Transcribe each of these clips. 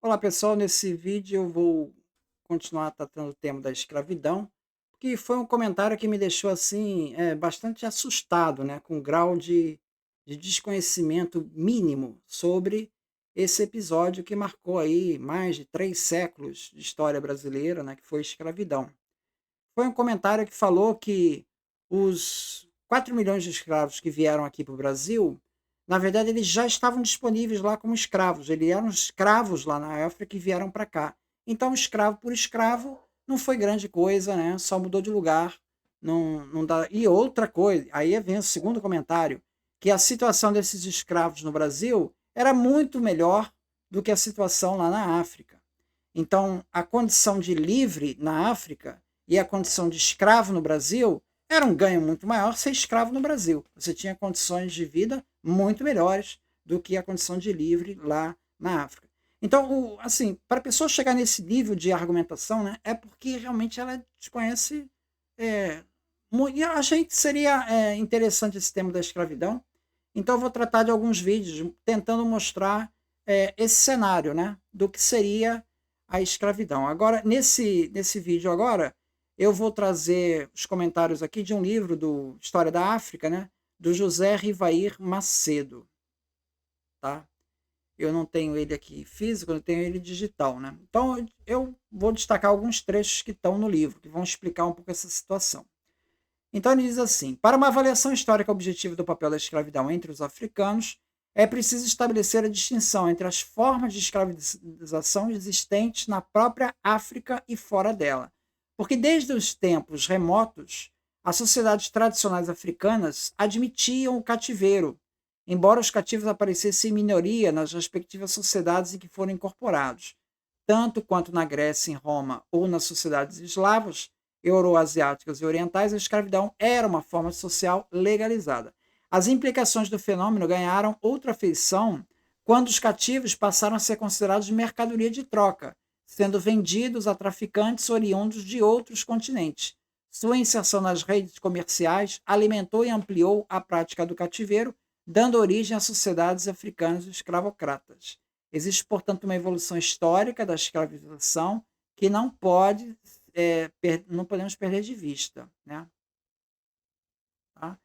Olá pessoal, nesse vídeo eu vou continuar tratando o tema da escravidão, que foi um comentário que me deixou assim bastante assustado, né, com o grau de desconhecimento mínimo sobre esse episódio que marcou aí mais de 3 séculos de história brasileira, né, que foi a escravidão. Foi um comentário que falou que os 4 milhões de escravos que vieram aqui para o Brasil, na verdade, eles já estavam disponíveis lá como escravos. Eles eram escravos lá na África que vieram para cá. Então, escravo por escravo não foi grande coisa, né? Só mudou de lugar. Não dá. E outra coisa, aí vem o segundo comentário, que a situação desses escravos no Brasil era muito melhor do que a situação lá na África. Então, a condição de livre na África e a condição de escravo no Brasil era um ganho muito maior ser escravo no Brasil. Você tinha condições de vida muito melhores do que a condição de livre lá na África. Então, assim, para a pessoa chegar nesse nível de argumentação, né, é porque realmente ela desconhece. E eu achei que seria interessante esse tema da escravidão. Então, eu vou tratar de alguns vídeos tentando mostrar esse cenário, né, do que seria a escravidão. Agora, nesse vídeo agora, eu vou trazer os comentários aqui de um livro do História da África, né, do José Rivair Macedo, tá? Eu não tenho ele aqui físico, eu tenho ele digital, né? Então, eu vou destacar alguns trechos que estão no livro, que vão explicar um pouco essa situação. Então ele diz assim: para uma avaliação histórica objetiva do papel da escravidão entre os africanos, é preciso estabelecer a distinção entre as formas de escravização existentes na própria África e fora dela. Porque desde os tempos remotos, as sociedades tradicionais africanas admitiam o cativeiro, embora os cativos aparecessem em minoria nas respectivas sociedades em que foram incorporados. Tanto quanto na Grécia, em Roma ou nas sociedades eslavas, euroasiáticas e orientais, a escravidão era uma forma social legalizada. As implicações do fenômeno ganharam outra feição quando os cativos passaram a ser considerados mercadoria de troca, sendo vendidos a traficantes oriundos de outros continentes. Sua inserção nas redes comerciais alimentou e ampliou a prática do cativeiro, dando origem a sociedades africanas escravocratas. Existe, portanto, uma evolução histórica da escravização que não podemos perder de vista, né? Tá?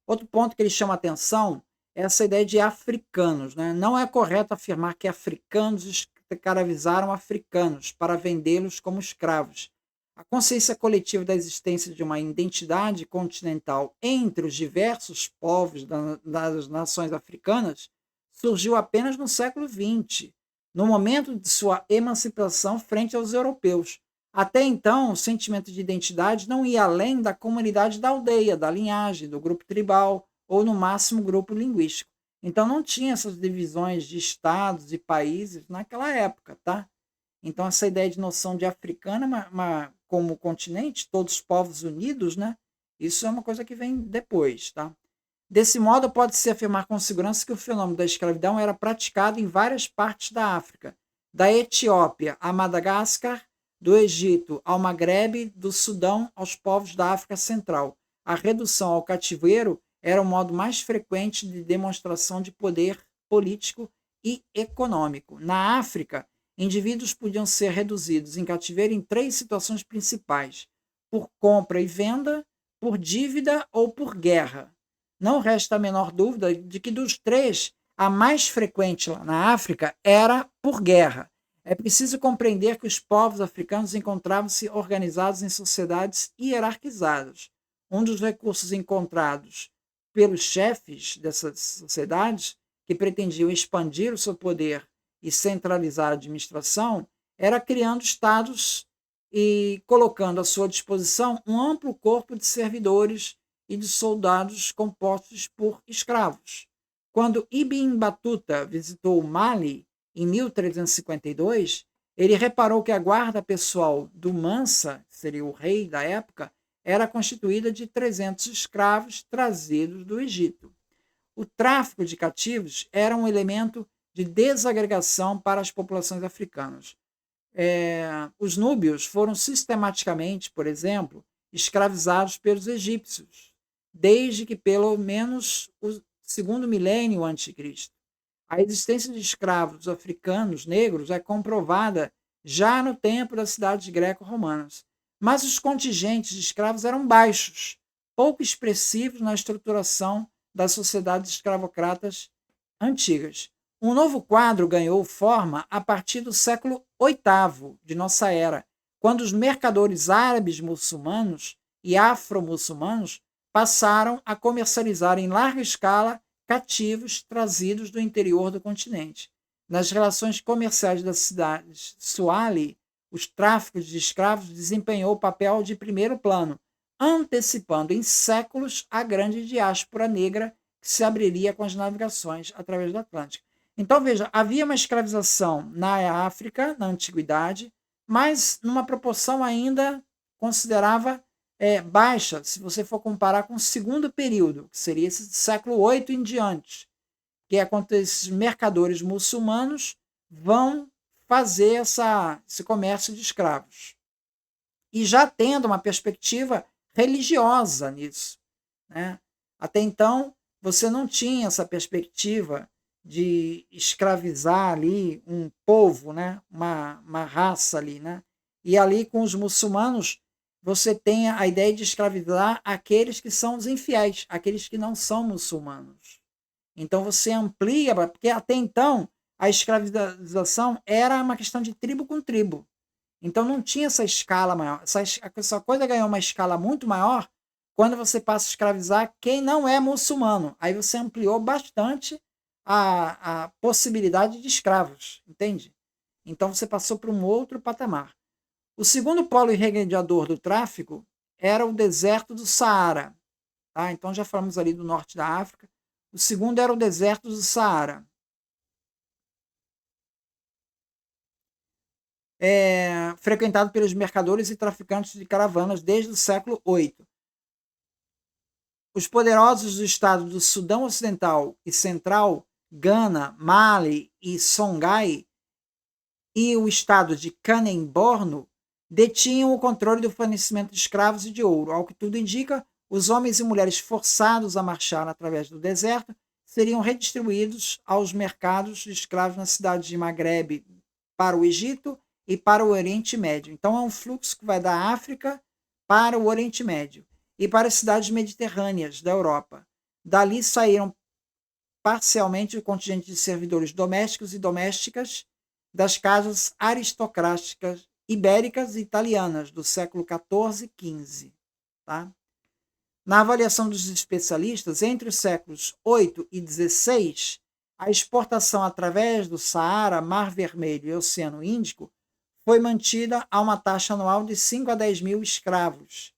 Outro ponto que ele chama atenção é essa ideia de africanos, né? Não é correto afirmar que africanos escravizaram africanos para vendê-los como escravos. A consciência coletiva da existência de uma identidade continental entre os diversos povos das nações africanas surgiu apenas no século XX, no momento de sua emancipação frente aos europeus. Até então, o sentimento de identidade não ia além da comunidade da aldeia, da linhagem, do grupo tribal ou, no máximo, grupo linguístico. Então, não tinha essas divisões de estados e países naquela época, tá? Então, essa ideia de noção de africana como continente, todos os povos unidos, né? Isso é uma coisa que vem depois, tá? Desse modo, pode-se afirmar com segurança que o fenômeno da escravidão era praticado em várias partes da África, da Etiópia a Madagascar, do Egito ao Magrebe, do Sudão aos povos da África Central. A redução ao cativeiro era o modo mais frequente de demonstração de poder político e econômico. Na África, indivíduos podiam ser reduzidos em cativeiro em 3 situações principais: por compra e venda, por dívida ou por guerra. Não resta a menor dúvida de que dos 3, a mais frequente lá na África era por guerra. É preciso compreender que os povos africanos encontravam-se organizados em sociedades hierarquizadas. Um dos recursos encontrados pelos chefes dessas sociedades, que pretendiam expandir o seu poder e centralizar a administração, era criando estados e colocando à sua disposição um amplo corpo de servidores e de soldados compostos por escravos. Quando Ibn Batuta visitou o Mali, em 1352, ele reparou que a guarda pessoal do Mansa, que seria o rei da época, era constituída de 300 escravos trazidos do Egito. O tráfico de cativos era um elemento de desagregação para as populações africanas. Os núbios foram sistematicamente, por exemplo, escravizados pelos egípcios, desde que pelo menos o segundo milênio antes de Cristo. A existência de escravos africanos negros é comprovada já no tempo das cidades greco-romanas. Mas os contingentes de escravos eram baixos, pouco expressivos na estruturação das sociedades escravocratas antigas. Um novo quadro ganhou forma a partir do século VIII de nossa era, quando os mercadores árabes muçulmanos e afro-muçulmanos passaram a comercializar em larga escala cativos trazidos do interior do continente. Nas relações comerciais das cidades Suali, os tráficos de escravos desempenhou o papel de primeiro plano, antecipando em séculos a grande diáspora negra que se abriria com as navegações através do Atlântico. Então, veja, havia uma escravização na África, na antiguidade, mas numa proporção ainda considerava baixa, se você for comparar com o segundo período, que seria esse século VIII em diante, que é quando esses mercadores muçulmanos vão fazer esse comércio de escravos. E já tendo uma perspectiva religiosa nisso. Né? Até então, você não tinha essa perspectiva de escravizar ali um povo, né? uma raça ali. Né? E ali com os muçulmanos, você tem a ideia de escravizar aqueles que são os infiéis, aqueles que não são muçulmanos. Então você amplia, porque até então a escravização era uma questão de tribo com tribo. Então não tinha essa escala maior. Essa coisa ganhou uma escala muito maior quando você passa a escravizar quem não é muçulmano. Aí você ampliou bastante a possibilidade de escravos, entende? Então você passou para um outro patamar. O segundo polo irremediador do tráfico era o deserto do Saara. Tá? Então já falamos ali do norte da África. O segundo era o deserto do Saara. Frequentado pelos mercadores e traficantes de caravanas desde o século VIII. Os poderosos do estado do Sudão Ocidental e Central, Gana, Mali e Songhai, e o estado de Kanem-Borno, detinham o controle do fornecimento de escravos e de ouro. Ao que tudo indica, os homens e mulheres forçados a marchar através do deserto seriam redistribuídos aos mercados de escravos na cidade de Maghreb para o Egito e para o Oriente Médio. Então é um fluxo que vai da África para o Oriente Médio e para as cidades mediterrâneas da Europa. Dali saíram parcialmente o contingente de servidores domésticos e domésticas das casas aristocráticas ibéricas e italianas do século XIV e XV. Tá? Na avaliação dos especialistas, entre os séculos VIII e XVI, a exportação através do Saara, Mar Vermelho e Oceano Índico foi mantida a uma taxa anual de 5 a 10 mil escravos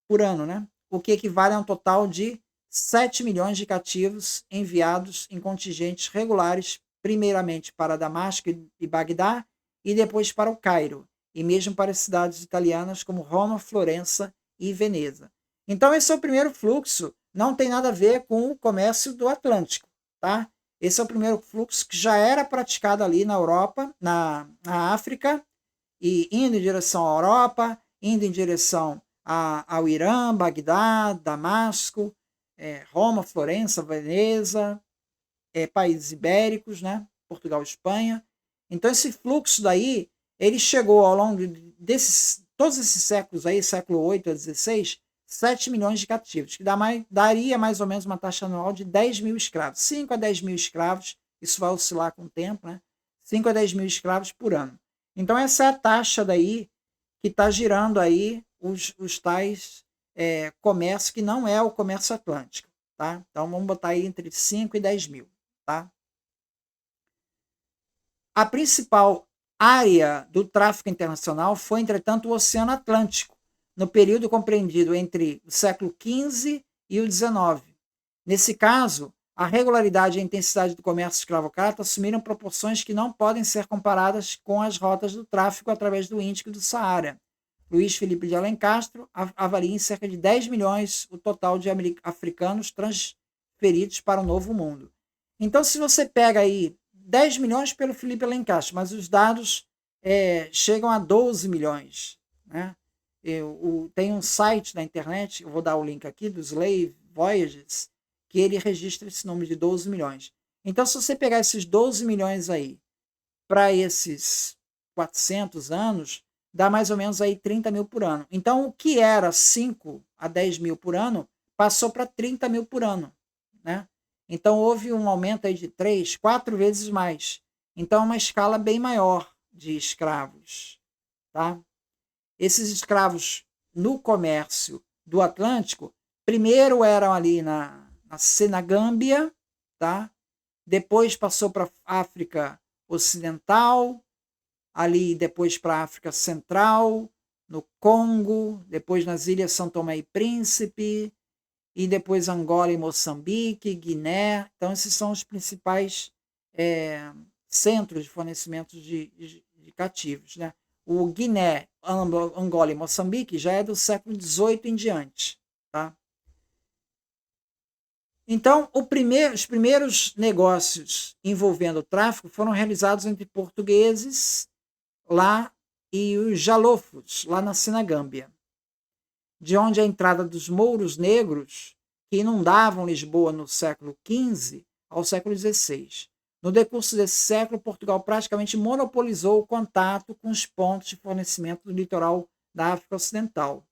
por ano, né? O que equivale a um total de 7 milhões de cativos enviados em contingentes regulares, primeiramente para Damasco e Bagdá, e depois para o Cairo, e mesmo para cidades italianas como Roma, Florença e Veneza. Então, esse é o primeiro fluxo, não tem nada a ver com o comércio do Atlântico, tá? Esse é o primeiro fluxo que já era praticado ali na Europa, na África, e indo em direção à Europa, indo em direção ao Irã, Bagdá, Damasco, Roma, Florença, Veneza, países ibéricos, né? Portugal, Espanha. Então esse fluxo daí, ele chegou ao longo todos esses séculos aí, século VIII a XVI, 7 milhões de cativos, que daria mais ou menos uma taxa anual de 10 mil escravos. 5 a 10 mil escravos, isso vai oscilar com o tempo, né? 5 a 10 mil escravos por ano. Então essa é a taxa daí que está girando aí os tais comércios, que não é o comércio atlântico. Tá? Então vamos botar aí entre 5 e 10 mil. Tá? A principal área do tráfico internacional foi, entretanto, o Oceano Atlântico, no período compreendido entre o século XV e o XIX. Nesse caso, a regularidade e a intensidade do comércio escravocrata assumiram proporções que não podem ser comparadas com as rotas do tráfico através do Índico e do Saara. Luiz Felipe de Alencastro avalia em cerca de 10 milhões o total de africanos transferidos para o Novo Mundo. Então, se você pega aí 10 milhões pelo Felipe Alencastro, mas os dados chegam a 12 milhões. Né? Tem um site na internet, eu vou dar o link aqui, do Slave Voyages, que ele registra esse número de 12 milhões. Então, se você pegar esses 12 milhões aí para esses 400 anos, dá mais ou menos aí 30 mil por ano. Então, o que era 5 a 10 mil por ano, passou para 30 mil por ano, né? Então, houve um aumento aí de 3, 4 vezes mais. Então, é uma escala bem maior de escravos, tá? Esses escravos no comércio do Atlântico, primeiro eram ali na Senegâmbia, tá? Depois passou para a África Ocidental, ali depois para a África Central, no Congo, depois nas ilhas São Tomé e Príncipe, e depois Angola e Moçambique, Guiné. Então, esses são os principais centros de fornecimento de cativos, né? O Guiné, Angola e Moçambique já é do século XVIII em diante, tá? Então, os primeiros negócios envolvendo o tráfico foram realizados entre portugueses lá e os jalofos, lá na Senegâmbia, de onde a entrada dos mouros negros, que inundavam Lisboa no século XV ao século XVI. No decurso desse século, Portugal praticamente monopolizou o contato com os pontos de fornecimento do litoral da África Ocidental,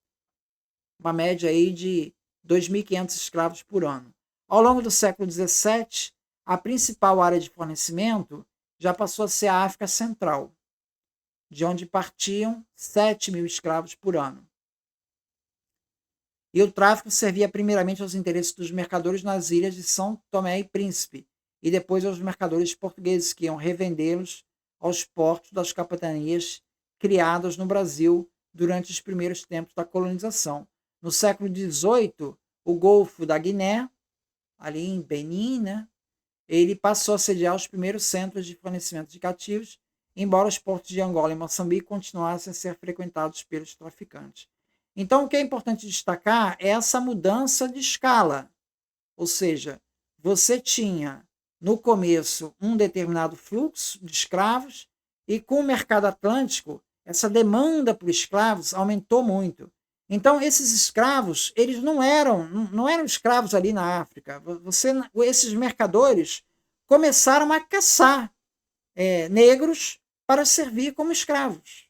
uma média aí de 2.500 escravos por ano. Ao longo do século XVII, a principal área de fornecimento já passou a ser a África Central, de onde partiam 7 mil escravos por ano. E o tráfico servia primeiramente aos interesses dos mercadores nas ilhas de São Tomé e Príncipe, e depois aos mercadores portugueses, que iam revendê-los aos portos das capitanias criadas no Brasil durante os primeiros tempos da colonização. No século XVIII, o Golfo da Guiné, ali em Benin, né, ele passou a sediar os primeiros centros de fornecimento de cativos, embora os portos de Angola e Moçambique continuassem a ser frequentados pelos traficantes. Então, o que é importante destacar é essa mudança de escala. Ou seja, você tinha, no começo, um determinado fluxo de escravos, e com o mercado atlântico, essa demanda por escravos aumentou muito. Então, esses escravos, eles não eram escravos ali na África. Esses mercadores começaram a caçar negros para servir como escravos.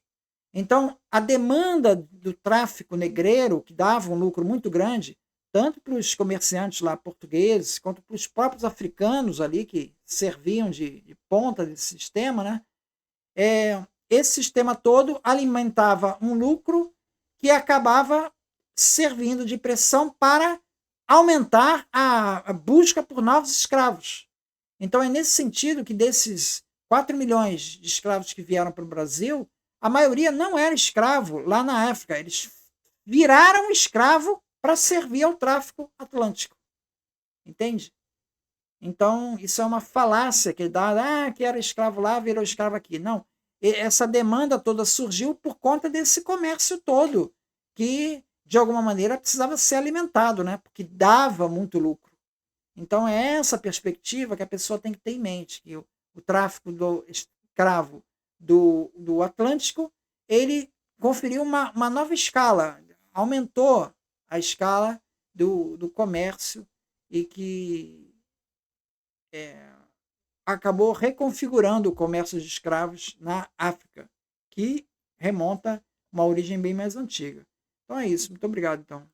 Então, a demanda do tráfico negreiro, que dava um lucro muito grande, tanto para os comerciantes lá portugueses, quanto para os próprios africanos ali, que serviam de ponta desse sistema, né? Esse sistema todo alimentava um lucro que acabava servindo de pressão para aumentar a busca por novos escravos. Então, é nesse sentido que desses 4 milhões de escravos que vieram para o Brasil, a maioria não era escravo lá na África. Eles viraram escravo para servir ao tráfico atlântico. Entende? Então, isso é uma falácia que dá, que era escravo lá, virou escravo aqui. Não. Essa demanda toda surgiu por conta desse comércio todo, que, de alguma maneira, precisava ser alimentado, né? Porque dava muito lucro. Então, é essa perspectiva que a pessoa tem que ter em mente, que o tráfico do escravo do Atlântico, ele conferiu uma nova escala, aumentou a escala do comércio e que acabou reconfigurando o comércio de escravos na África, que remonta a uma origem bem mais antiga. Então é isso. Muito obrigado, então.